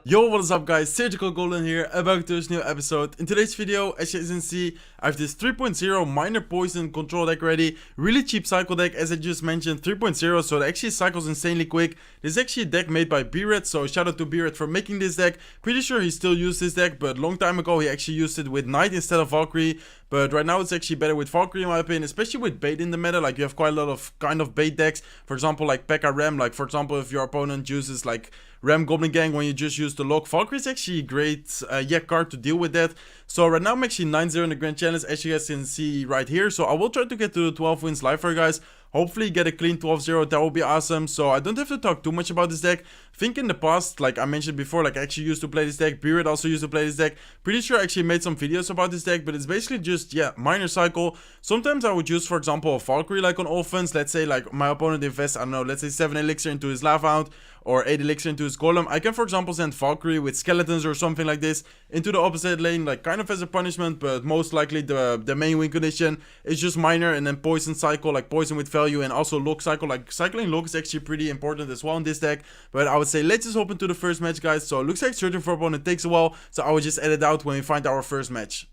Yo, what is up guys, SurgicalGoblin here, and welcome to this new episode. In today's video, as you can see, I have this 3.0 minor poison control deck ready. Really cheap cycle deck, as I just mentioned, 3.0, so it actually cycles insanely quick. This is actually a deck made by B-Red, so shout out to B-Red for making this deck. Pretty sure he still used this deck, but long time ago he actually used it with Knight instead of Valkyrie. But right now it's actually better with Valkyrie in my opinion, especially with bait in the meta. Like you have quite a lot of kind of bait decks. For example, like P.E.K.K.A. Ram, like for example if your opponent uses like Ram Goblin Gang when you just use the lock. Valkyrie is actually a great card to deal with that. So right now I'm actually 9-0 in the Grand Challenge, as you guys can see right here. So I will try to get to the 12 wins live for you guys. Hopefully get a clean 12-0, that will be awesome. So I don't have to talk too much about this deck. I think in the past, like I mentioned before, like I actually used to play this deck. B-Red also used to play this deck. Pretty sure I actually made some videos about this deck, but it's basically just, minor cycle. Sometimes I would use, for example, a Valkyrie like on offense. Let's say like my opponent invests, I don't know, let's say 7 elixir into his Lava Hound or 8 elixir into his Golem. I can, for example, send Valkyrie with skeletons or something like this into the opposite lane, like kind of as a punishment, but most likely the main win condition is just minor, and then poison cycle, like poison with value, and also lock cycle. Like cycling lock is actually pretty important as well in this deck. But I would say let's just hop into the first match, guys. So it looks like searching for opponent takes a while, so I will just edit out when we find our first match.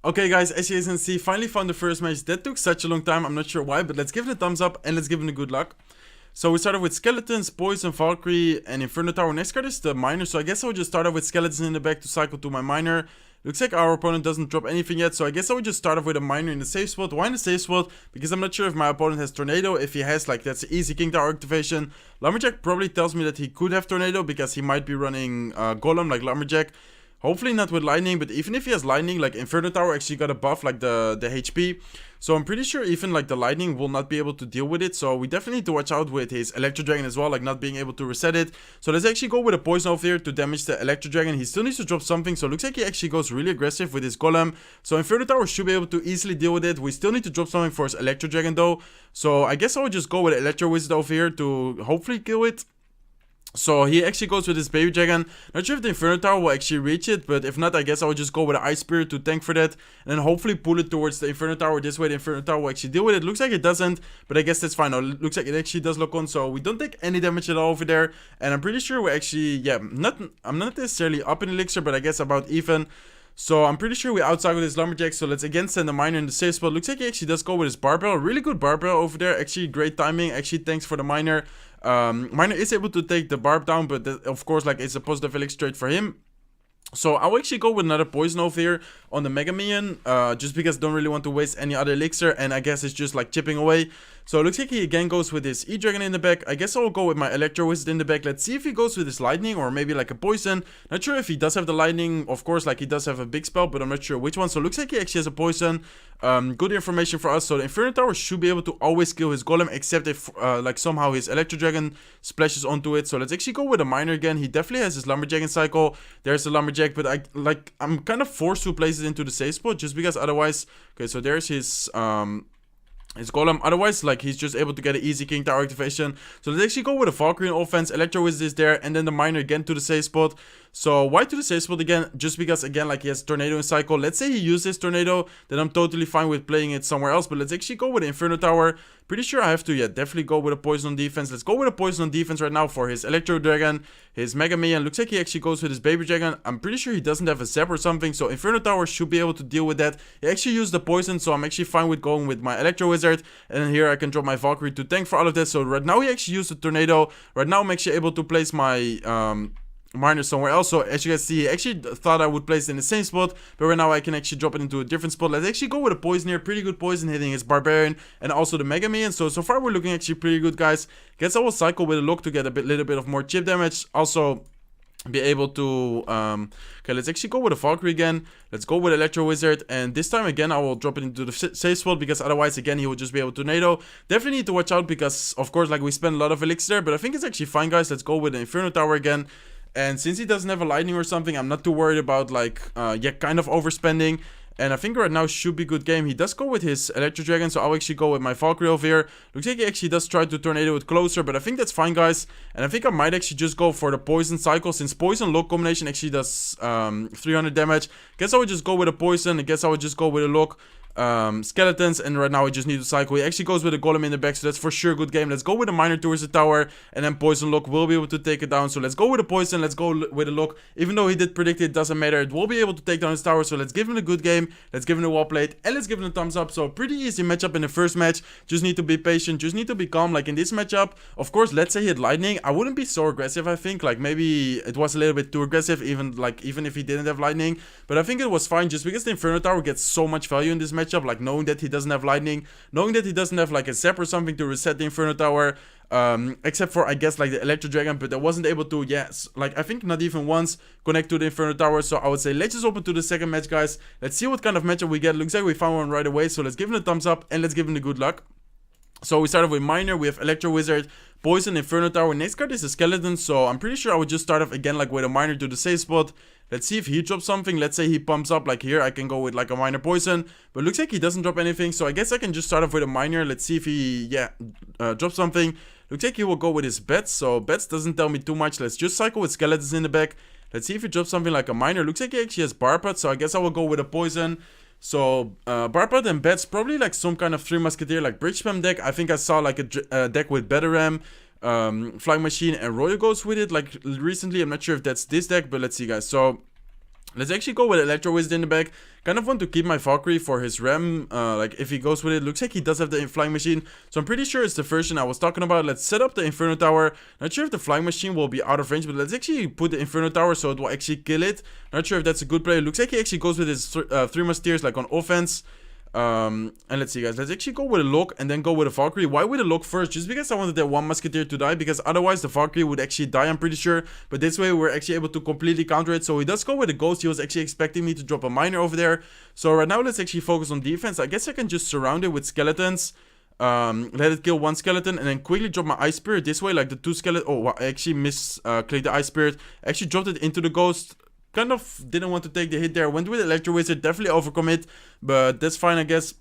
Okay guys, as you guys can see, finally found the first match. That took such a long time, I'm not sure why, but let's give it a thumbs up and let's give it a good luck. So we started with Skeletons, Poison, Valkyrie, and Inferno Tower. Next card is the Miner, so I guess I'll just start off with Skeletons in the back to cycle to my Miner. Looks like our opponent doesn't drop anything yet, so I guess I would just start off with a Miner in the safe spot. Why in the safe spot? Because I'm not sure if my opponent has Tornado. If he has, like, that's easy King Tower activation. Lumberjack probably tells me that he could have Tornado because he might be running Golem like Lumberjack. Hopefully not with Lightning, but even if he has Lightning, like Inferno Tower actually got a buff like the HP. So I'm pretty sure even like the Lightning will not be able to deal with it. So we definitely need to watch out with his Electro Dragon as well, like not being able to reset it. So let's actually go with a Poison over here to damage the Electro Dragon. He still needs to drop something, so it looks like he actually goes really aggressive with his Golem. So Inferno Tower should be able to easily deal with it. We still need to drop something for his Electro Dragon though. So I guess I would just go with Electro Wizard over here to hopefully kill it. So he actually goes with his Baby Dragon. Not sure if the Inferno Tower will actually reach it, but if not, I guess I would just go with an Ice Spirit to tank for that. And then hopefully pull it towards the Inferno Tower. This way the Inferno Tower will actually deal with it. Looks like it doesn't, but I guess that's fine. No, looks like it actually does lock on, so we don't take any damage at all over there. And I'm pretty sure we actually, I'm not necessarily up in Elixir, but I guess about even. So I'm pretty sure we outcycled his Lumberjack, so let's again send a Miner in the safe spot. Looks like he actually does go with his Barbell. Really good Barbell over there. Actually great timing. Actually thanks for the Miner. Miner is able to take the Barb down, but of course like it's a positive elixir trade for him. So I will actually go with another Poison over here on the Mega Minion, just because I don't really want to waste any other elixir, and I guess it's just like chipping away. So it looks like he again goes with his E-Dragon in the back. I guess I'll go with my Electro Wizard in the back. Let's see if he goes with his Lightning or maybe like a Poison. Not sure if he does have the Lightning. Of course, like he does have a big spell, but I'm not sure which one. So it looks like he actually has a Poison. Good information for us. So the Inferno Tower should be able to always kill his Golem, except if like somehow his Electro Dragon splashes onto it. So let's actually go with a Miner again. He definitely has his Lumberjack in cycle. There's the Lumberjack, but I'm kind of forced to place it into the safe spot just because otherwise. Okay, so there's his Golem. Otherwise, like he's just able to get an easy King Tower activation. So let's actually go with a Valkyrie in offense. Electro Wizard is there, and then the Miner again to the safe spot. So why to the safe spot again? Just because again, like he has Tornado in cycle. Let's say he uses Tornado, then I'm totally fine with playing it somewhere else. But let's actually go with the Inferno Tower. Pretty sure I have to, definitely go with a Poison on defense. Let's go with a Poison on defense right now for his Electro Dragon, his Mega Minion. Looks like he actually goes with his Baby Dragon. I'm pretty sure he doesn't have a Zap or something, so Inferno Tower should be able to deal with that. He actually used the Poison, so I'm actually fine with going with my Electro Wizard. And then here I can drop my Valkyrie to tank for all of this. So right now he actually used the Tornado. Right now I'm actually able to place my Miner somewhere else. So as you guys see, he actually thought I would place it in the same spot, but right now I can actually drop it into a different spot. Let's actually go with a Poison here. Pretty good Poison hitting his Barbarian and also the Mega Minion. So far we're looking actually pretty good, guys. Guess I will cycle with a lock to get a little bit of more chip damage. Also be able to okay, let's actually go with a Valkyrie again. Let's go with Electro Wizard, and this time again I will drop it into the safe spot because otherwise again he will just be able to Tornado. Definitely need to watch out because of course like we spend a lot of elixir there, but I think it's actually fine, guys. Let's go with the Inferno Tower again. And since he doesn't have a Lightning or something, I'm not too worried about like kind of overspending. And I think right now should be good game. He does go with his Electro Dragon, so I'll actually go with my Valkyrie over here. Looks like he actually does try to Tornado it closer, but I think that's fine, guys. And I think I might actually just go for the Poison cycle, since Poison Lock combination actually does 300 damage. Guess I would just go with a Poison. I guess I would just go with a Lock. skeletons, and right now we just need to cycle. He actually goes with a golem in the back, so that's for sure a good game. Let's go with a miner towards the tower, and then poison lock will be able to take it down. So let's go with a poison, let's go with a lock. Even though he did predict it, doesn't matter, it will be able to take down his tower. So let's give him a good game, let's give him a wall plate, and let's give him a thumbs up. So pretty easy matchup in the first match. Just need to be patient, just need to be calm. Like in this matchup, of course, let's say he had lightning, I wouldn't be so aggressive. I think like maybe it was a little bit too aggressive, even if he didn't have lightning. But I think it was fine, just because the Inferno Tower gets so much value in this matchup. Like knowing that he doesn't have lightning, knowing that he doesn't have like a zap or something to reset the Inferno Tower, except for I guess like the Electro Dragon, but I wasn't able to, yes, like I think not even once connect to the Inferno Tower. So I would say let's just open to the second match, guys. Let's see what kind of matchup we get. Looks like we found one right away, so let's give him a thumbs up and let's give him the good luck. So we started with Miner, we have Electro Wizard, Poison, Inferno Tower. Next card is a Skeleton, so I'm pretty sure I would just start off again like with a Miner to the safe spot. Let's see if he drops something. Let's say he pumps up, like here I can go with like a Miner Poison, but looks like he doesn't drop anything, so I guess I can just start off with a Miner. Let's see if he, drops something. Looks like he will go with his Bats, so Bats doesn't tell me too much. Let's just cycle with Skeletons in the back. Let's see if he drops something like a Miner. Looks like he actually has Barpot, so I guess I will go with a Poison. So, Barpot and Bats, probably like some kind of 3 Musketeer, like Bridge Spam deck. I think I saw like a deck with Batarang, Flying Machine, and Royale goes with it, like recently. I'm not sure if that's this deck, but let's see, guys. So, let's actually go with Electro Wizard in the back. Kind of want to keep my Valkyrie for his Ram, like if he goes with it. Looks like he does have the Flying Machine, so I'm pretty sure it's the version I was talking about. Let's set up the Inferno Tower. Not sure if the Flying Machine will be out of range, but let's actually put the Inferno Tower so it will actually kill it. Not sure if that's a good play. Looks like he actually goes with his 3 Musketeers like on offense. And let's see, guys, let's actually go with a lock and then go with a Valkyrie. Why with a lock first? Just because I wanted that 1 Musketeer to die, because otherwise the Valkyrie would actually die, I'm pretty sure. But this way we're actually able to completely counter it. So he does go with a Ghost. He was actually expecting me to drop a Miner over there. So right now let's actually focus on defense. I guess I can just surround it with Skeletons, let it kill 1 skeleton, and then quickly drop my Ice Spirit this way, like the 2 skeleton. Oh, I actually misclicked the Ice Spirit. I actually dropped it into the Ghost. Kind of didn't want to take the hit there. Went with Electro Wizard, definitely overcommit, but that's fine, I guess.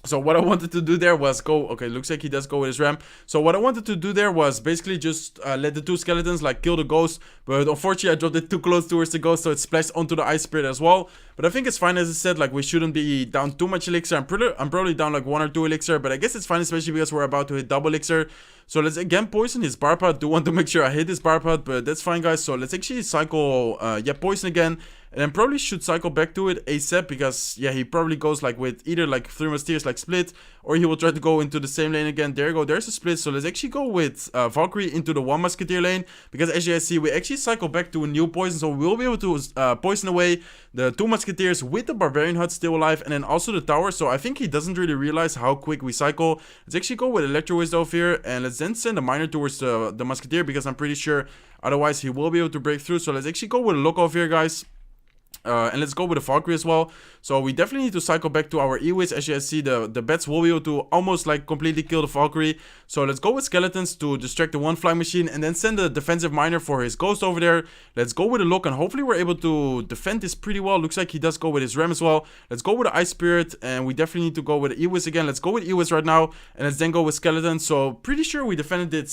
So what I wanted to do there was go, okay, looks like he does go with his Ram. So what I wanted to do there was basically just let the 2 skeletons like kill the Ghost. But unfortunately I dropped it too close towards the Ghost, so it splashed onto the Ice Spirit as well. But I think it's fine, as I said, like we shouldn't be down too much elixir. I'm probably down like 1 or 2 elixir, but I guess it's fine, especially because we're about to hit double elixir. So let's again poison his Barpot. Do want to make sure I hit his Barpot, but that's fine, guys. So let's actually cycle, poison again. And then probably should cycle back to it ASAP, because yeah, he probably goes like with either like 3 Musketeers like split, or he will try to go into the same lane again. There you go, there's a split. So let's actually go with Valkyrie into the 1 Musketeer lane, because as you guys see, we actually cycle back to a new poison. So we will be able to poison away the 2 Musketeers with the Barbarian Hut still alive, and then also the tower. So I think he doesn't really realize how quick we cycle. Let's actually go with Electro Wizard over here, and let's then send a Miner towards the Musketeer, because I'm pretty sure otherwise he will be able to break through. So let's actually go with a lock over here, guys. And let's go with the Valkyrie as well. So we definitely need to cycle back to our E-Wiz. As you guys see, the Bats will be able to almost like completely kill the Valkyrie. So let's go with Skeletons to distract the 1 Flying Machine, and then send the defensive Miner for his Ghost over there. Let's go with a lock, and hopefully we're able to defend this pretty well. Looks like he does go with his Ram as well. Let's go with the Ice Spirit, and we definitely need to go with the E-Wiz again. Let's go with E-Wiz right now, and let's then go with Skeletons. So pretty sure we defended it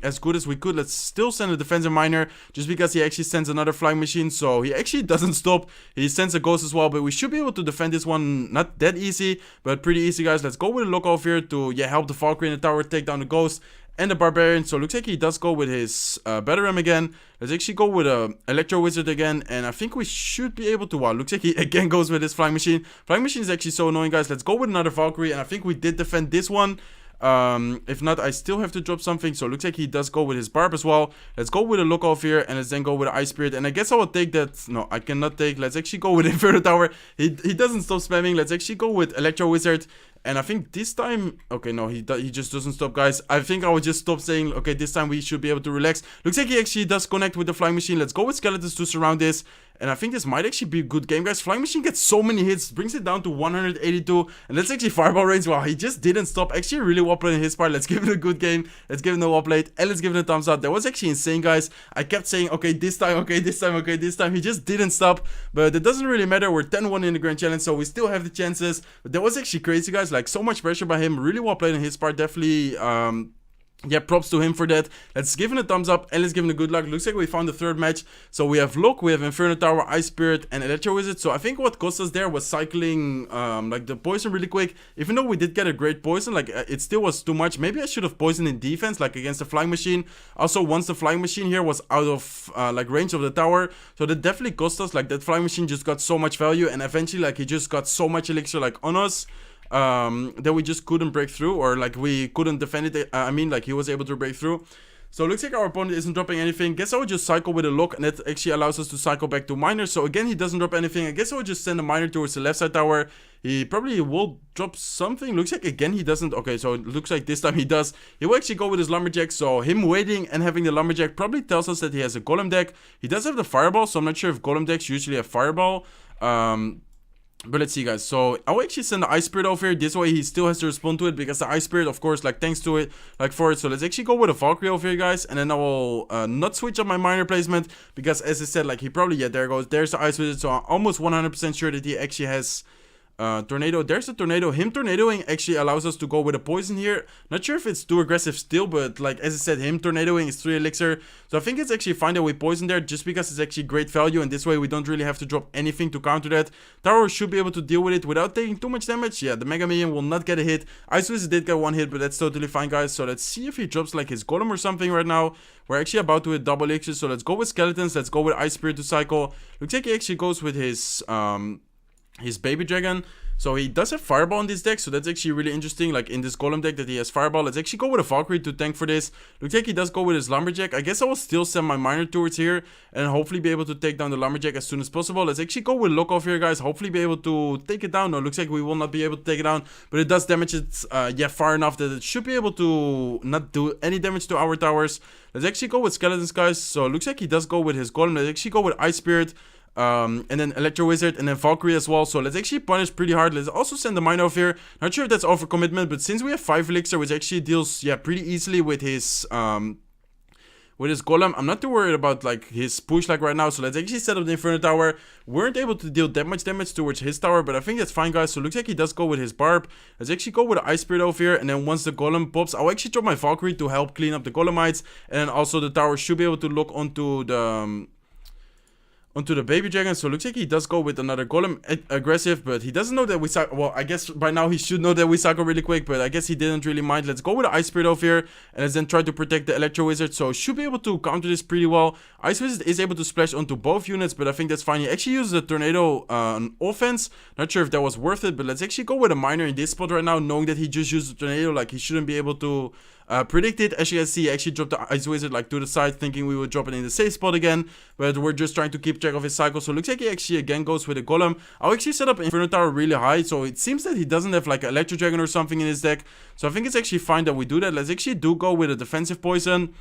as good as we could. Let's still send a defensive Miner, just because he actually sends another Flying Machine. So he actually doesn't stop. He sends a Ghost as well, but we should be able to defend this one. Not that easy, but pretty easy, guys. Let's go with a lock over here to help the Valkyrie in the tower take down the Ghost and the Barbarian. So it looks like he does go with his Batarang again. Let's actually go with a Electro Wizard again, and I think we should be able to. Wow, looks like he again goes with his Flying Machine. Flying Machine is actually so annoying, guys. Let's go with another Valkyrie, and I think we did defend this one. If not, I still have to drop something. So it looks like he does go with his Barb as well. Let's go with a look off here, and let's then go with the Ice Spirit. And I guess I will take that. No, I cannot take. Let's actually go with Inferno Tower. He doesn't stop spamming. Let's actually go with Electro Wizard. And I think this time, okay, no, he just doesn't stop, guys. I think I would just stop saying, okay, this time we should be able to relax. Looks like he actually does connect with the Flying Machine. Let's go with Skeletons to surround this. And I think this might actually be a good game, guys. Flying Machine gets so many hits, brings it down to 182. And that's actually Fireball range. Wow, he just didn't stop. Actually, really well played in his part. Let's give it a good game. Let's give it a well played. And let's give it a thumbs up. That was actually insane, guys. I kept saying, okay, this time, okay, this time, okay, this time. He just didn't stop. But it doesn't really matter. We're 10-1 in the Grand Challenge, so we still have the chances. But that was actually crazy, guys. Like, so much pressure by him. Really well played in his part. Definitely, yeah, props to him for that. Let's give him a thumbs up and let's give him a good luck. Looks like we found the third match. So we have Look, we have Inferno Tower, Ice Spirit, and Electro Wizard. So I think what cost us there was cycling like the poison really quick. Even though we did get a great poison, like it still was too much. Maybe I should have poisoned in defense, like against the Flying Machine. Also, once the Flying Machine here was out of like range of the tower, so that definitely cost us. Like that Flying Machine just got so much value, and eventually like he just got so much elixir like on us that we just couldn't break through, or like we couldn't defend it. I mean, like he was able to break through. So it looks like our opponent isn't dropping anything. Guess I would just cycle with a Lock, and that actually allows us to cycle back to Miner. So again, he doesn't drop anything. I guess I would just send a Miner towards the left side tower. He probably will drop something. Looks like again he doesn't. Okay, so it looks like this time he does. He will actually go with his Lumberjack. So him waiting and having the Lumberjack probably tells us that he has a Golem deck. He does have the Fireball, so I'm not sure if Golem decks usually have Fireball. But let's see, guys. So I'll actually send the Ice Spirit over here. This way he still has to respond to it, because the Ice Spirit, of course, like thanks to it, like for it. So let's actually go with a Valkyrie over here, guys. And then I will not switch up my Miner placement, because as I said, like he probably, yeah, there it goes. There's the Ice Wizard. So I'm almost 100% sure that he actually has Tornado. There's a Tornado. Him tornadoing actually allows us to go with a poison here. Not sure if it's too aggressive still, but like as I said, him tornadoing is 3 elixir. So I think it's actually fine that we poison there, just because it's actually great value, and this way we don't really have to drop anything to counter that. Tower should be able to deal with it without taking too much damage. Yeah, the Mega Minion will not get a hit. Ice Wizard did get 1 hit, but that's totally fine, guys. So let's see if he drops like his Golem or something right now. We're actually about to hit double elixir, so let's go with Skeletons. Let's go with Ice Spirit to cycle. Looks like he actually goes with his Baby Dragon. So he does have Fireball in this deck, so that's actually really interesting, like in this Golem deck that he has Fireball. Let's actually go with a Valkyrie to tank for this. Looks like he does go with his Lumberjack. I guess I will still send my Miner towards here and hopefully be able to take down the Lumberjack as soon as possible. Let's actually go with Lock off here, guys. Hopefully be able to take it down. No, looks like we will not be able to take it down, but it does damage it, yeah, far enough that it should be able to not do any damage to our towers. Let's actually go with Skeletons, guys. So it looks like he does go with his Golem. Let's actually go with Ice Spirit. And then Electro Wizard, and then Valkyrie as well. So let's actually punish pretty hard. Let's also send the Miner off here. Not sure if that's overcommitment, but since we have 5 elixir, which actually deals, yeah, pretty easily with his Golem, I'm not too worried about like his push like right now. So let's actually set up the Inferno Tower. We weren't able to deal that much damage towards his tower, but I think that's fine, guys. So it looks like he does go with his Barb. Let's actually go with the Ice Spirit over here, and then once the Golem pops, I'll actually drop my Valkyrie to help clean up the Golemites, and then also the tower should be able to lock onto the Baby Dragon. So it looks like he does go with another Golem aggressive, but he doesn't know that we cycle. Well, I guess by now he should know that we cycle really quick, but I guess he didn't really mind. Let's go with the Ice Spirit over here, and let's then try to protect the Electro Wizard. So should be able to counter this pretty well. Ice Wizard is able to splash onto both units, but I think that's fine. He actually uses a Tornado on offense. Not sure if that was worth it, but let's actually go with a Miner in this spot right now, knowing that he just used a Tornado. Like he shouldn't be able to predict it. As you can see, he actually dropped the Ice Wizard like to the side, thinking we would drop it in the safe spot again, but we're just trying to keep track of his cycle. So it looks like he actually again goes with a Golem. I'll actually set up Inferno Tower really high, so it seems that he doesn't have like an Electro Dragon or something in his deck. So I think it's actually fine that we do that. Let's actually go with a defensive poison.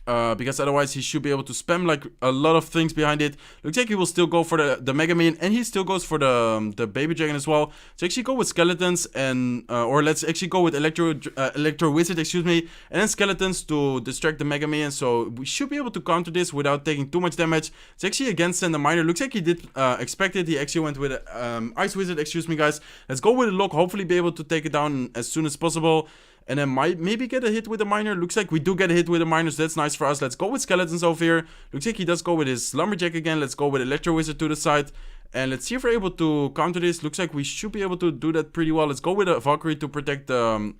Because otherwise he should be able to spam like a lot of things behind it. Looks like he will still go for the Mega Minion, and he still goes for the Baby Dragon as well. So actually go with Skeletons, and or let's actually go with Electro Wizard, excuse me, and then Skeletons to distract the Mega Minion. So we should be able to counter this without taking too much damage. It's actually again send the Miner. Looks like he did expect it. He actually went with Ice Wizard, excuse me, guys. Let's go with a Lock. Hopefully be able to take it down as soon as possible, and then might maybe get a hit with the Miner. Looks like we do get a hit with the Miner, so that's nice for us. Let's go with Skeletons over here. Looks like he does go with his Lumberjack again. Let's go with Electro Wizard to the side, and let's see if we're able to counter this. Looks like we should be able to do that pretty well. Let's go with a Valkyrie to protect the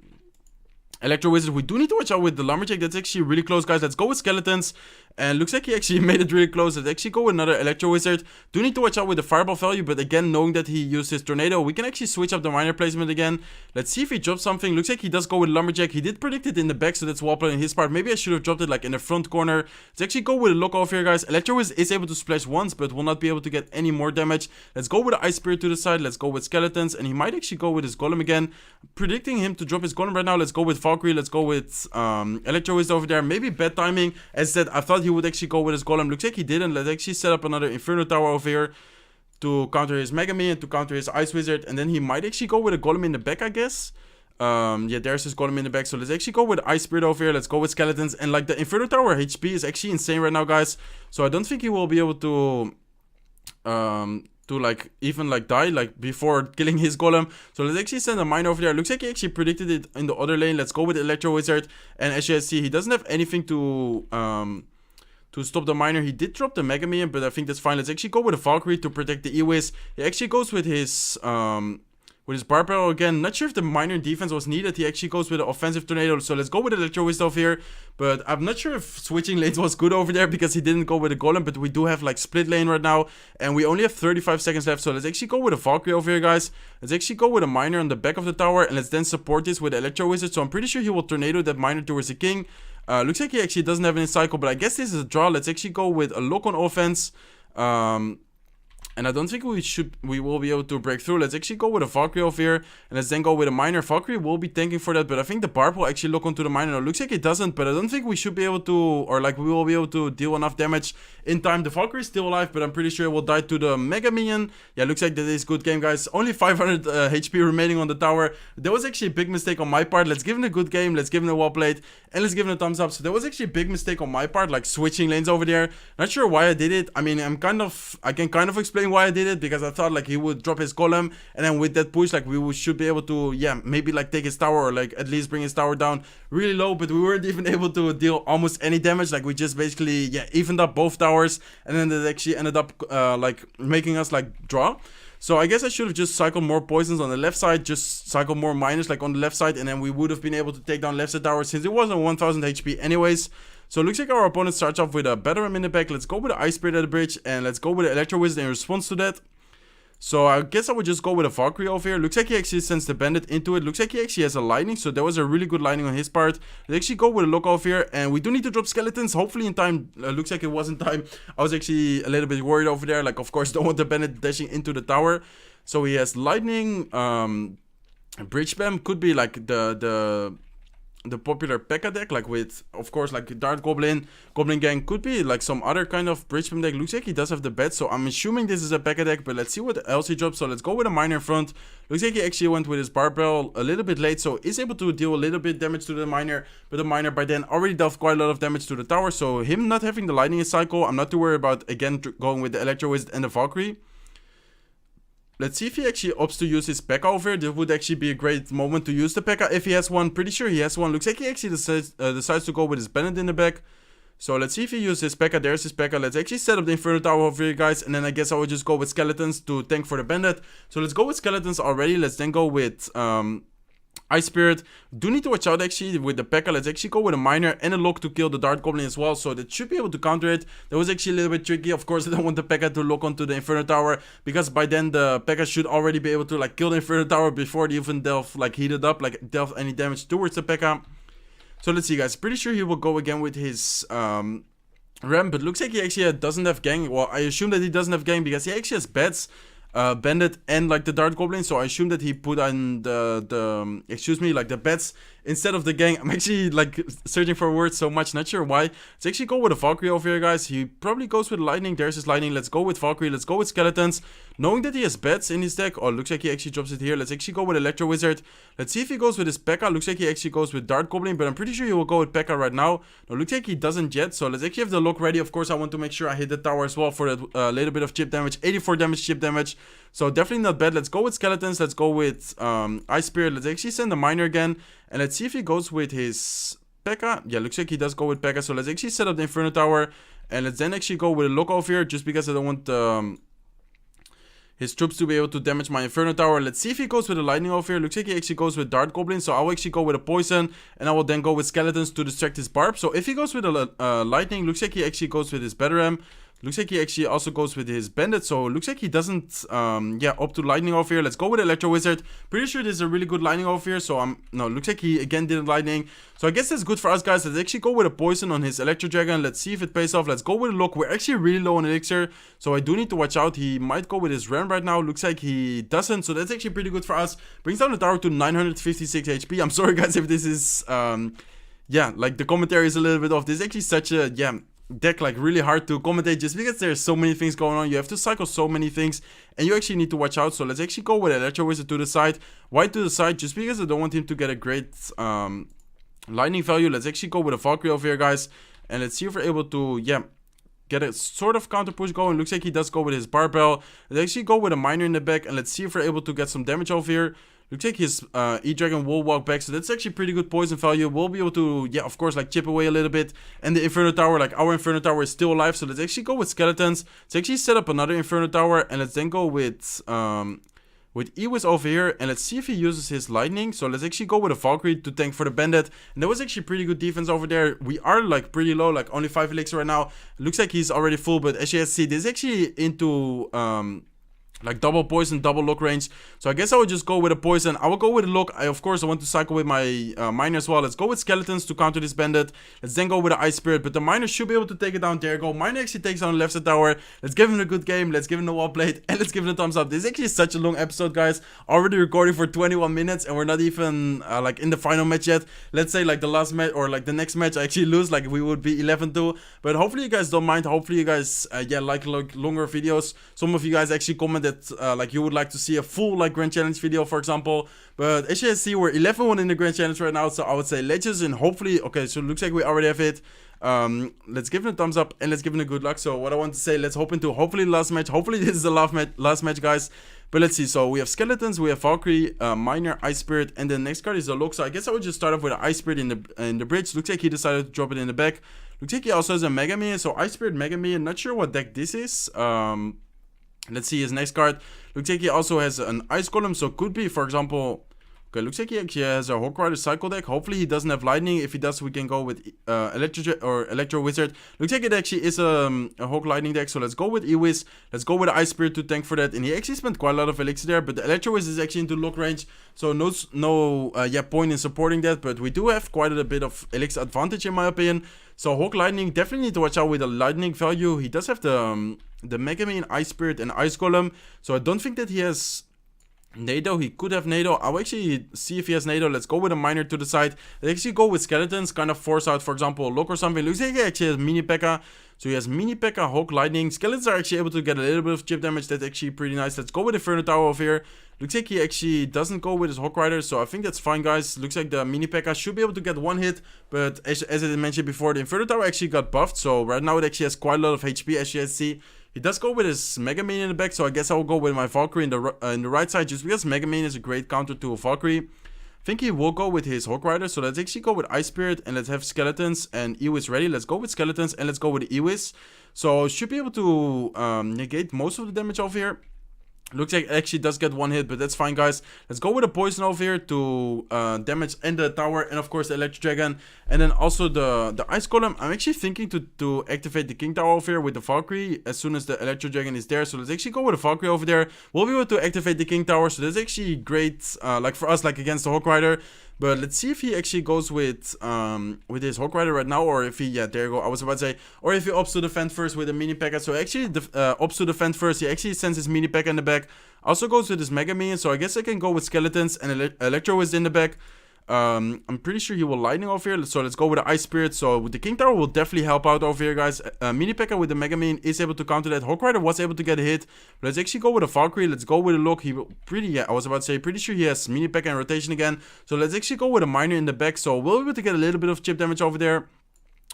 Electro Wizard. We do need to watch out with the Lumberjack. That's actually really close, guys. Let's go with Skeletons. And looks like he actually made it really close. Let's actually go with another Electro Wizard. Do need to watch out with the Fireball value, but again, knowing that he used his Tornado, we can actually switch up the Miner placement again. Let's see if he drops something. Looks like he does go with Lumberjack. He did predict it in the back, so that's well played in his part. Maybe I should have dropped it like in the front corner. Let's actually go with a Lock off here, guys. Electro Wizard is able to splash once, but will not be able to get any more damage. Let's go with the Ice Spirit to the side. Let's go with Skeletons, and he might actually go with his Golem again. Predicting him to drop his Golem right now. Let's go with Valkyrie. Let's go with Electro Wizard over there. Maybe bad timing. As I said, I thought he would actually go with his Golem. Looks like he didn't. Let's actually set up another Inferno Tower over here to counter his Mega Minion, to counter his Ice Wizard, and then he might actually go with a Golem in the back, I guess. Yeah, there's his Golem in the back. So let's actually go with Ice Spirit over here. Let's go with Skeletons, and like the Inferno Tower HP is actually insane right now, guys. So I don't think he will be able to to like even like die like before killing his golem. So let's actually send a mine over there. Looks like he actually predicted it in the other lane. Let's go with Electro Wizard. And as you guys see, he doesn't have anything to stop the miner. He did drop the Mega Minion, but I think that's fine. Let's actually go with a Valkyrie to protect the E-Wiz. He actually goes with his Barbell again. Not sure if the miner defense was needed. He actually goes with an offensive tornado. So let's go with Electro Wizard over here. But I'm not sure if switching lanes was good over there because he didn't go with a golem. But we do have like split lane right now. And we only have 35 seconds left. So let's actually go with a Valkyrie over here, guys. Let's actually go with a miner on the back of the tower. And let's then support this with Electro Wizard. So I'm pretty sure he will tornado that miner towards the king. Looks like he actually doesn't have any cycle. But I guess this is a draw. Let's actually go with a lock on offense. And I don't think we will be able to break through. Let's actually go with a Valkyrie over here. And let's then go with a miner. Valkyrie will be tanking for that. But I think the Barb will actually lock onto the miner. No, looks like it doesn't. But I don't think we should be able to, or like we will be able to deal enough damage in time. The Valkyrie is still alive, but I'm pretty sure it will die to the Mega Minion. Yeah, looks like that is good game, guys. Only 500 HP remaining on the tower. That was actually a big mistake on my part. Let's give him a good game. Let's give him a well played. And let's give him a thumbs up. So that was actually a big mistake on my part, like switching lanes over there. Not sure why I did it. I mean, I can kind of explain why I did it, because I thought like he would drop his golem, and then with that push, like we should be able to, yeah, maybe like take his tower, or like at least bring his tower down really low. But we weren't even able to deal almost any damage. Like we just basically, yeah, evened up both towers, and then that actually ended up like making us like draw. So I guess I should have just cycled more poisons on the left side, just cycle more miners like on the left side, and then we would have been able to take down left side tower since it was on 1000 HP anyways. So it looks like our opponent starts off with a Batterum in the back. Let's go with the Ice Spirit at the bridge, and let's go with the Electro Wizard in response to that. So I guess I would just go with a Valkyrie over here. Looks like he actually sends the Bandit into it. Looks like he actually has a lightning, so that was a really good lightning on his part. Let's actually go with a lock over here, and we do need to drop skeletons, hopefully in time. Looks like it was in time. I was actually a little bit worried over there. Like, of course, don't want the Bandit dashing into the tower. So he has lightning, bridge spam could be like the popular P.E.K.K.A deck, like with, of course, like Dart Goblin, Goblin Gang, could be like some other kind of bridge spam deck. Looks like he does have the bet, so I'm assuming this is a P.E.K.K.A deck, but let's see what else he drops. So let's go with a miner in front. Looks like he actually went with his Barbell a little bit late, so is able to deal a little bit damage to the miner, but the miner by then already dealt quite a lot of damage to the tower, so him not having the lightning cycle, I'm not too worried about, again, going with the Electro Wizard and the Valkyrie. Let's see if he actually opts to use his P.E.K.K.A over here. This would actually be a great moment to use the P.E.K.K.A if he has one. Pretty sure he has one. Looks like he actually decides to go with his Bandit in the back. So let's see if he uses his P.E.K.K.A. There's his P.E.K.K.A. Let's actually set up the Inferno Tower over here, guys. And then I guess I would just go with Skeletons to tank for the Bandit. So let's go with Skeletons already. Let's then go with Ice Spirit. Do need to watch out actually with the P.E.K.K.A. Let's actually go with a miner and a lock to kill the Dart Goblin as well. So that should be able to counter it. That was actually a little bit tricky. Of course, I don't want the P.E.K.K.A to lock onto the Inferno Tower, because by then the P.E.K.K.A should already be able to like kill the Inferno Tower before they even delve like heated up, like delve any damage towards the P.E.K.K.A. So let's see, guys. Pretty sure he will go again with his Ram, but looks like he actually doesn't have gang. Well, I assume that he doesn't have gang because he actually has beds. Bandit and like the Dart Goblin, so I assume that he put on the bets instead of the gang. I'm actually like searching for words so much, not sure why. Let's actually go with a Valkyrie over here, guys. He probably goes with lightning. There's his lightning. Let's go with Valkyrie. Let's go with skeletons, knowing that he has bets in his deck. Oh, looks like he actually drops it here. Let's actually go with Electro Wizard. Let's see if he goes with his P.E.K.K.A. Looks like he actually goes with Dart Goblin, but I'm pretty sure he will go with P.E.K.K.A right now. No, looks like he doesn't yet, so let's actually have the lock ready. Of course, I want to make sure I hit the tower as well for that little bit of chip damage. 84 damage chip damage, so definitely not bad. Let's go with skeletons. Let's go with Ice Spirit. Let's actually send the miner again, and let's see if he goes with his P.E.K.K.A. Yeah, looks like he does go with P.E.K.K.A. So let's actually set up the Inferno Tower, and let's then actually go with a lock over here, just because I don't want his troops to be able to damage my Inferno Tower. Let's see if he goes with a lightning over here. Looks like he actually goes with Dart Goblin, so I will actually go with a poison, and I will then go with skeletons to distract his barb. So if he goes with a lightning, looks like he actually goes with his Batteram. Looks like he actually also goes with his Bandit, so looks like he doesn't, opt to lightning over here. Let's go with Electro Wizard. Pretty sure this is a really good lightning over here, so no, looks like he again did lightning. So I guess that's good for us, guys. Let's actually go with a poison on his Electro Dragon. Let's see if it pays off. Let's go with a lock. We're actually really low on elixir, so I do need to watch out. He might go with his Ram right now. Looks like he doesn't, so that's actually pretty good for us. Brings down the tower to 956 HP. I'm sorry, guys, if this is, like the commentary is a little bit off. This is actually such a, deck like really hard to commentate, just because there's so many things going on. You have to cycle so many things, and you actually need to watch out. So let's actually go with Electro Wizard to the side. Why to the side? Just because I don't want him to get a great lightning value. Let's actually go with a Valkyrie over here, guys, and let's see if we're able to get a sort of counter push going. Looks like he does go with his barbell. Let's actually go with a miner in the back, and let's see if we're able to get some damage over here. Looks like his E-Dragon will walk back, so that's actually pretty good poison value. We'll be able to, yeah, of course, like chip away a little bit. And the Inferno Tower, like our Inferno Tower is still alive, so let's actually go with Skeletons. Let's actually set up another Inferno Tower, and let's then go with Ewis over here, and let's see if he uses his lightning. So let's actually go with a Valkyrie to tank for the bandit, and that was actually pretty good defense over there. We are like pretty low, like only 5 elixir right now. Looks like he's already full, but as you guys see, this is actually into like double poison, double lock range. So I guess I would just go with a poison. I will go with a lock. Of course, I want to cycle with my miner as well. Let's go with skeletons to counter this bandit. Let's then go with the ice spirit, but the miner should be able to take it down. There you go. Miner actually takes down the left side tower. Let's give him a good game. Let's give him the wall plate, and let's give him a thumbs up. This is actually such a long episode, guys. Already recording for 21 minutes, and we're not even like in the final match yet. Let's say like the last match or like the next match I actually lose, like we would be 11-2. But hopefully you guys don't mind. Hopefully you guys yeah, like longer videos. Some of you guys actually commented like you would like to see a full like grand challenge video, for example. But as you can see, we're 11-1 in the grand challenge right now, so I would say let's just and hopefully, okay, so it looks like we already have it. Let's give it a thumbs up, and let's give it a good luck. So what I want to say, let's hope into hopefully the last match. Hopefully this is the last match, guys. But let's see. So we have skeletons, we have Valkyrie, miner, ice spirit, and the next card is the lock. So I guess I would just start off with an ice spirit in the bridge. Looks like he decided to drop it in the back. Looks like he also has a mega minion. So ice spirit, mega minion. Not sure what deck this is. Let's see his next card. Looks like he also has an ice golem, so could be, for example, okay, looks like he actually has a Hawk Rider cycle deck. Hopefully he doesn't have lightning. If he does, we can go with Electro Wizard. Looks like it actually is a Hawk lightning deck, so let's go with Ewis. Let's go with Ice Spirit to tank for that. And he actually spent quite a lot of elixir there, but the Electro Wizard is actually into lock range, so no yeah, point in supporting that. But we do have quite a bit of elixir advantage in my opinion. So Hawk Lightning, definitely need to watch out with the lightning value. He does have the Mega Man, Ice Spirit, and Ice Golem. So I don't think that he has Nado. He could have Nado. I'll actually see if he has Nado. Let's go with a miner to the side. Let's actually go with skeletons, kind of force out, for example, a lock or something. Looks like he actually has mini P.E.K.K.A. So he has mini P.E.K.K.A, Hawk Lightning. Skeletons are actually able to get a little bit of chip damage. That's actually pretty nice. Let's go with Inferno Tower over here. Looks like he actually doesn't go with his Hawk Rider, so I think that's fine, guys. Looks like the mini P.E.K.K.A should be able to get one hit, but as I mentioned before, the Inferno Tower actually got buffed, so right now it actually has quite a lot of HP, as you guys see. He does go with his Mega Man in the back, so I guess I will go with my Valkyrie in the right side, just because Mega Man is a great counter to a Valkyrie. I think he will go with his Hawk Rider, so let's actually go with Ice Spirit, and let's have Skeletons and Ewis ready. Let's go with Skeletons, and let's go with Ewis. So should be able to negate most of the damage over here. Looks like it actually does get one hit, but that's fine, guys. Let's go with a poison over here to damage and the tower, and of course the Electro Dragon, and then also the Ice Golem. I'm actually thinking to activate the King Tower over here with the Valkyrie as soon as the Electro Dragon is there. So let's actually go with the Valkyrie over there. We'll be able to activate the King Tower, so that's actually great, like for us, like against the Hawk Rider. But let's see if he actually goes with his Hawk Rider right now, or if he, yeah, there you go, I was about to say, or if he opts to defend first with a mini P.E.K.K.A. So actually, opts to defend first, he actually sends his mini P.E.K.K.A. in the back, also goes with his Mega Minion, so I guess I can go with Skeletons and Electro is in the back. I'm pretty sure he will lightning over here, so let's go with the Ice Spirit. So with the King Tower will definitely help out over here, guys. Mini P.E.K.K.A. with the Mega Man is able to counter that. Hawk Rider was able to get a hit, but let's actually go with a Valkyrie. Let's go with a look. He will I was about to say, pretty sure he has Mini P.E.K.K.A. in rotation again, so let's actually go with a miner in the back, so we'll be able to get a little bit of chip damage over there.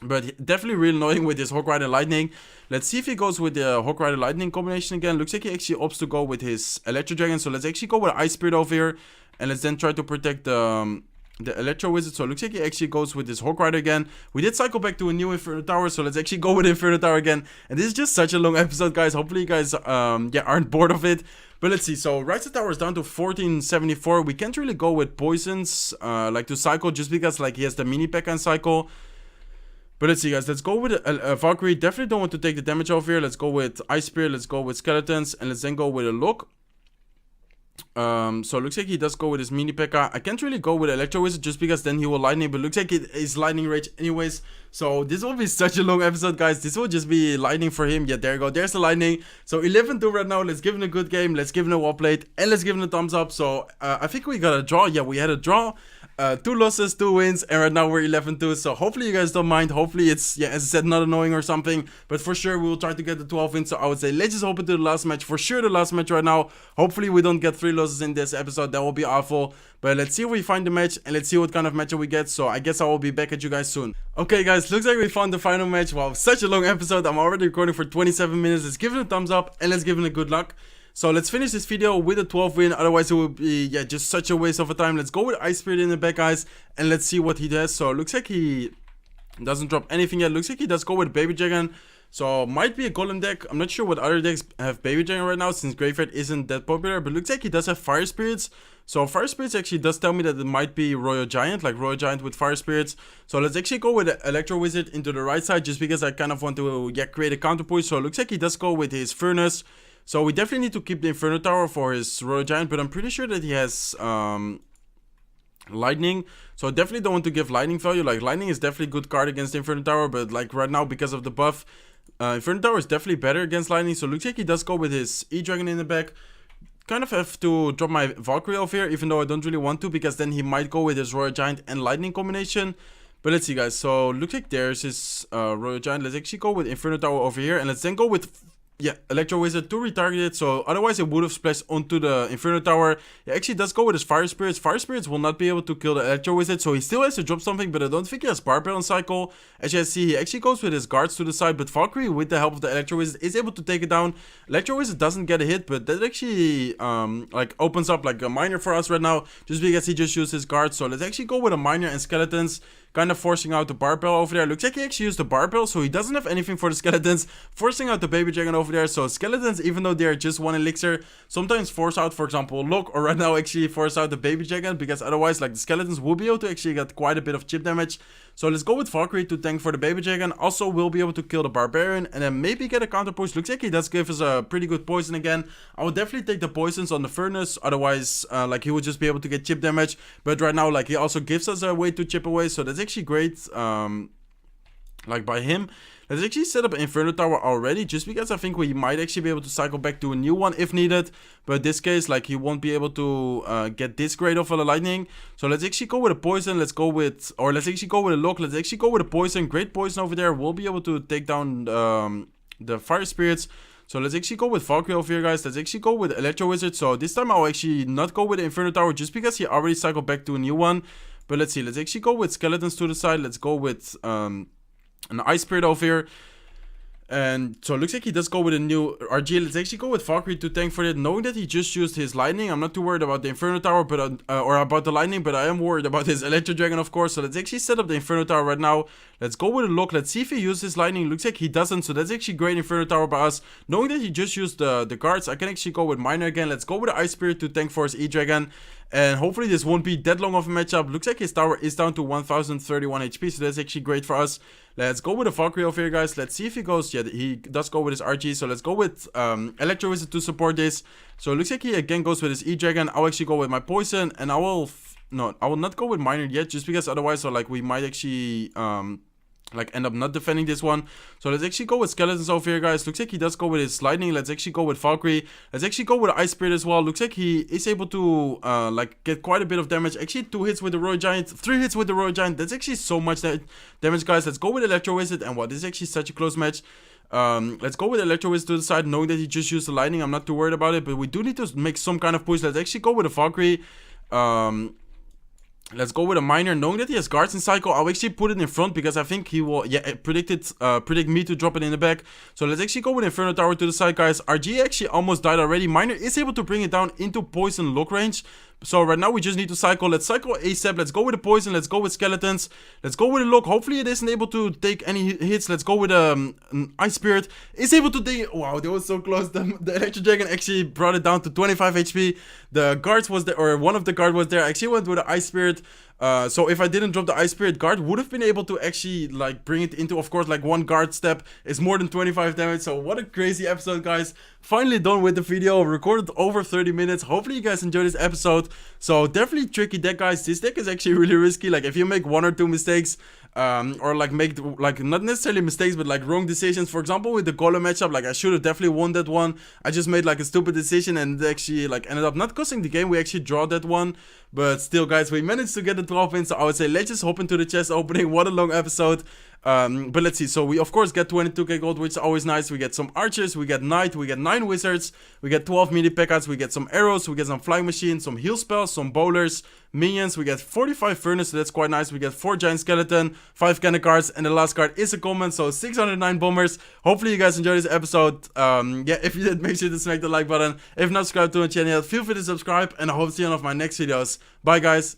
But definitely really annoying with his Hawk Rider Lightning. Let's see if he goes with the Hawk Rider Lightning combination again. Looks like he actually opts to go with his Electro Dragon. So let's actually go with Ice Spirit over here, and let's then try to protect the Electro Wizard. So it looks like he actually goes with his Hawk Rider again. We did cycle back to a new Inferno Tower, so let's actually go with Inferno Tower again. And this is just such a long episode, guys. Hopefully you guys yeah, aren't bored of it. But let's see. So right side tower is down to 1474. We can't really go with poisons like to cycle, just because like he has the mini P.E.K.K.A. cycle. But let's see, guys. Let's go with a Valkyrie. Definitely don't want to take the damage over here. Let's go with Ice Spirit. Let's go with Skeletons. And let's then go with a lock. So it looks like he does go with his mini P.E.K.K.A. I can't really go with Electro Wizard just because then he will lightning. But it looks like it is lightning rage anyways. So this will be such a long episode, guys. This will just be lightning for him. Yeah, there you go. There's the lightning. So 11-2 right now. Let's give him a good game. Let's give him a wall plate. And let's give him a thumbs up. So I think we got a draw. Yeah, we had a draw. 2 losses, 2 wins, and right now we're 11-2, so hopefully you guys don't mind. Hopefully it's, yeah, as I said, not annoying or something, but for sure we will try to get the 12 wins. So I would say let's just hope into the last match, for sure the last match right now. Hopefully we don't get 3 loses in this episode, that will be awful. But let's see if we find the match, and let's see what kind of matchup we get. So I guess I will be back at you guys soon. Okay guys, looks like we found the final match. Wow, such a long episode. I'm already recording for 27 minutes. Let's give it a thumbs up and let's give it a good luck. So let's finish this video with a 12 win, otherwise it would be, yeah, just such a waste of a time. Let's go with Ice Spirit in the back, guys, and let's see what he does. So it looks like he doesn't drop anything yet. Looks like he does go with Baby Dragon. So might be a Golem deck. I'm not sure what other decks have Baby Dragon right now, since Graveyard isn't that popular, but looks like he does have Fire Spirits. So Fire Spirits actually does tell me that it might be Royal Giant, like Royal Giant with Fire Spirits. So let's actually go with Electro Wizard into the right side, just because I kind of want to, yeah, create a counterpoint. So it looks like he does go with his Furnace. So we definitely need to keep the Inferno Tower for his Royal Giant, but I'm pretty sure that he has Lightning. So I definitely don't want to give Lightning value. Like, Lightning is definitely a good card against the Inferno Tower, but like right now, because of the buff, Inferno Tower is definitely better against Lightning. So it looks like he does go with his E-Dragon in the back. Kind of have to drop my Valkyrie over here, even though I don't really want to, because then he might go with his Royal Giant and Lightning combination. But let's see, guys. So looks like there's his Royal Giant. Let's actually go with Inferno Tower over here, and let's then go with, yeah, Electro Wizard to retarget it. So otherwise it would have splashed onto the Inferno Tower. He actually does go with his Fire Spirits. Fire Spirits will not be able to kill the Electro Wizard, so he still has to drop something, but I don't think he has Barbell on cycle. As you can see, he actually goes with his guards to the side, but Valkyrie, with the help of the Electro Wizard, is able to take it down. Electro Wizard doesn't get a hit, but that actually like opens up like a miner for us right now, just because he just used his guards. So let's actually go with a miner and skeletons, kind of forcing out the Barbell over there. Looks like he actually used the Barbell, so he doesn't have anything for the skeletons, forcing out the Baby Dragon over there. So skeletons, even though they're just one elixir, sometimes force out, for example, Lock, or right now actually force out the Baby Dragon, because otherwise like the skeletons will be able to actually get quite a bit of chip damage. So let's go with Valkyrie to tank for the Baby Dragon. Also will be able to kill the Barbarian and then maybe get a counter push. Looks like he does give us a pretty good poison again. I would definitely take the poisons on the Furnace, otherwise like he would just be able to get chip damage. But right now like he also gives us a way to chip away, so that's actually great. Like by him. Let's actually set up an Inferno Tower already, just because I think we might actually be able to cycle back to a new one if needed. But in this case, like, he won't be able to get this great of a lightning. So let's actually go with a poison. Let's go with, or let's actually go with a lock. Let's actually go with a poison. Great poison over there. We'll be able to take down the Fire Spirits. So let's actually go with Valkyrie over here, guys. Let's actually go with Electro Wizard. So this time I'll actually not go with the Inferno Tower, just because he already cycled back to a new one. But let's see. Let's actually go with Skeletons to the side. Let's go with an Ice Spirit over here. And so it looks like he does go with a new RG. Let's actually go with Valkyrie to tank for it, knowing that he just used his Lightning. I'm not too worried about the Inferno Tower, but or about the Lightning, but I am worried about his Electro Dragon, of course. So let's actually set up the Inferno Tower right now. Let's go with a lock. Let's see if he uses his Lightning. Looks like he doesn't, so that's actually great Inferno Tower by us. Knowing that he just used the guards, I can actually go with Miner again. Let's go with the Ice Spirit to tank for his E-Dragon. And hopefully this won't be that long of a matchup. Looks like his tower is down to 1031 HP, so that's actually great for us. Let's go with a Valkyrie over here, guys. Let's see if he goes. Yeah, he does go with his RG. So let's go with Electro Wizard to support this. So it looks like he again goes with his E-Dragon. I'll actually go with my Poison, and I will not go with Miner yet, just because otherwise, so like, we might actually like end up not defending this one. So let's actually go with Skeletons over here, guys. Looks like he does go with his Lightning. Let's actually go with Valkyrie. Let's actually go with Ice Spirit as well. Looks like he is able to like get quite a bit of damage. Actually 2 hits with the Royal Giant, 3 hits with the Royal Giant. That's actually so much damage, guys. Let's go with Electro Wizard. And what, this is actually such a close match. Let's go with Electro Wizard to the side, knowing that he just used the Lightning. I'm not too worried about it, but we do need to make some kind of push. Let's actually go with a Valkyrie. Let's go with a Miner, knowing that he has guards in cycle. I'll actually put it in front, because I think he will, yeah, predict me to drop it in the back. So let's actually go with Inferno Tower to the side, guys. RG actually almost died already. Miner is able to bring it down into Poison lock range. So right now we just need to cycle. Let's cycle ASAP. Let's go with the Poison. Let's go with Skeletons. Let's go with a lock. Hopefully it isn't able to take any hits. Let's go with an Ice Spirit. It's able to take... Wow, that was so close. The Electro Dragon actually brought it down to 25 HP. The guards was there, or one of the guard was there. I actually went with the Ice Spirit. So if I didn't drop the Ice Spirit, guard would have been able to actually like bring it into, of course, like one guard step is more than 25 damage. So what a crazy episode, guys. Finally done with the video, recorded over 30 minutes. Hopefully you guys enjoyed this episode. So definitely tricky deck, guys. This deck is actually really risky. Like if you make 1 or 2 mistakes, or like make like not necessarily mistakes, but like wrong decisions. For example, with the Golem matchup, like I should have definitely won that one. I just made like a stupid decision and it actually like ended up not costing the game. We actually draw that one, but still, guys, we managed to get the 12 wins, so I would say let's just hop into the chest opening. What a long episode. But let's see. So we of course get 22k gold, which is always nice. We get some archers, we get knight, we get 9 wizards, we get 12 melee packouts, we get some arrows, we get some flying machines, some heal spells, some bowlers, minions. We get 45 furnace, so that's quite nice. We get 4 giant skeleton, 5 cannon cards, and the last card is a common, so 609 bombers. Hopefully you guys enjoyed this episode. Yeah, if you did, make sure to smack the like button. If not, subscribe to the channel. Feel free to subscribe, and I hope to see you on one of my next videos. Bye guys.